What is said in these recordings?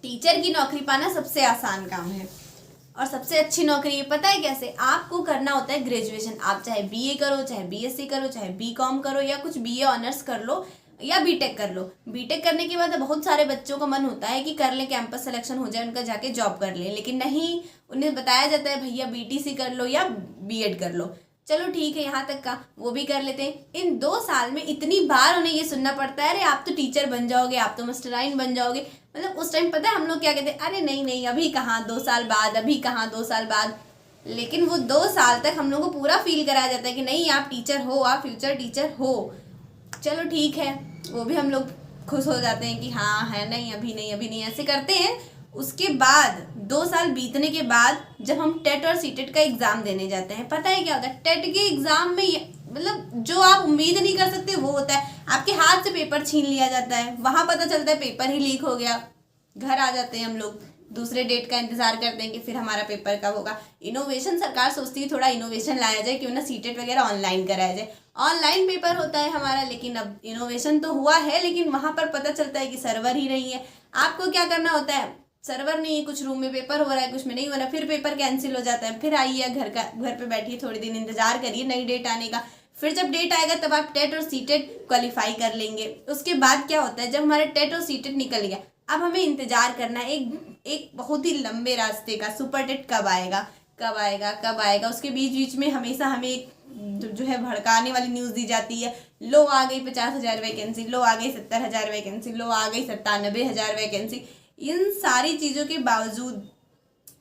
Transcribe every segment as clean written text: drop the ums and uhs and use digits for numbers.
Teacher की नौकरी पाना सबसे आसान काम है और सबसे अच्छी नौकरी है। पता है कैसे? आपको करना होता है ग्रेजुएशन। आप चाहे बीए करो, चाहे बीएससी करो, चाहे बीकॉम करो या कुछ बीए ऑनर्स कर लो या बीटेक कर लो। बीटेक करने के बाद बहुत सारे बच्चों का मन होता है कि कर लें, कैंपस सिलेक्शन हो जाए, उनका जाके जॉब कर लें, लेकिन नहीं, उन्हें बताया जाता है भैया बीटीसी कर लो या बीएड कर लो। चलो ठीक है, यहाँ तक का वो भी कर लेते हैं। इन 2 साल में इतनी बार उन्हें ये सुनना पड़ता है, अरे आप तो टीचर बन जाओगे, आप तो मास्टराइन बन जाओगे। मतलब उस टाइम पता है हम लोग क्या कहते हैं, अरे नहीं नहीं अभी कहाँ, 2 साल बाद, अभी कहाँ 2 साल बाद। लेकिन वो 2 साल तक हम लोग को पूरा फील कराया जाता है कि नहीं आप टीचर हो, आप फ्यूचर टीचर हो। चलो ठीक है, वो भी हम लोग खुश हो जाते हैं कि हाँ है, नहीं अभी नहीं, अभी नहीं, ऐसे करते हैं। उसके बाद 2 साल बीतने के बाद जब हम टेट और सीटेट का एग्ज़ाम देने जाते हैं, पता है क्या होता है? टेट के एग्ज़ाम में मतलब जो आप उम्मीद नहीं कर सकते वो होता है। आपके हाथ से पेपर छीन लिया जाता है, वहाँ पता चलता है पेपर ही लीक हो गया। घर आ जाते हैं हम लोग, दूसरे डेट का इंतजार करते हैं कि फिर हमारा पेपर कब होगा। इनोवेशन सरकार सोचती है थोड़ा इनोवेशन लाया जाए, क्यों ना सीटेट वगैरह ऑनलाइन कराया जाए। ऑनलाइन पेपर होता है हमारा, लेकिन अब इनोवेशन तो हुआ है, लेकिन वहाँ पर पता चलता है कि सर्वर ही नहीं है। आपको क्या करना होता है? सर्वर नहीं है, कुछ रूम में पेपर हो रहा है, कुछ में नहीं हो रहा है, फिर पेपर कैंसिल हो जाता है, फिर आइए घर पे बैठिए, थोड़ी दिन इंतजार करिए नई डेट आने का। फिर जब डेट आएगा तब आप टेट और सीटेट क्वालिफाई कर लेंगे। उसके बाद क्या होता है, जब हमारा टेट और सीटेट निकल गया, अब हमें इंतजार करना है एक बहुत ही लंबे रास्ते का, सुपर टेट कब आएगा, कब आएगा, कब आएगा। उसके बीच बीच में हमेशा हमें एक जो है भड़काने वाली न्यूज़ दी जाती है, लो आ गई 50,000 वैकेंसी, लो आ गई 70,000 वैकेंसी, लो आ गई 97,000 वैकेंसी। इन सारी चीज़ों के बावजूद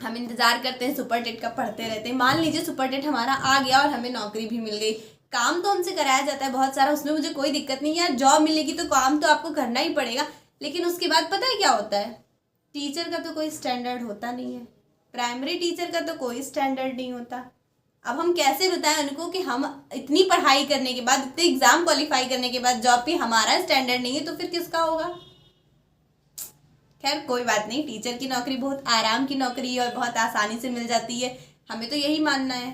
हम इंतज़ार करते हैं, सुपर टेट का पढ़ते रहते हैं। मान लीजिए सुपर टेट हमारा आ गया और हमें नौकरी भी मिल गई, काम तो हमसे कराया जाता है बहुत सारा, उसमें मुझे कोई दिक्कत नहीं है यार, जॉब मिलेगी तो काम तो आपको करना ही पड़ेगा। लेकिन उसके बाद पता है क्या होता है? टीचर का तो कोई स्टैंडर्ड होता नहीं है, प्राइमरी टीचर का तो कोई स्टैंडर्ड नहीं होता। अब हम कैसे बताएं उनको कि हम इतनी पढ़ाई करने के बाद, इतने एग्जाम क्वालिफाई करने के बाद जॉब भी हमारा स्टैंडर्ड नहीं है, तो फिर किसका होगा? खैर कोई बात नहीं, टीचर की नौकरी बहुत आराम की नौकरी है और बहुत आसानी से मिल जाती है, हमें तो यही मानना है।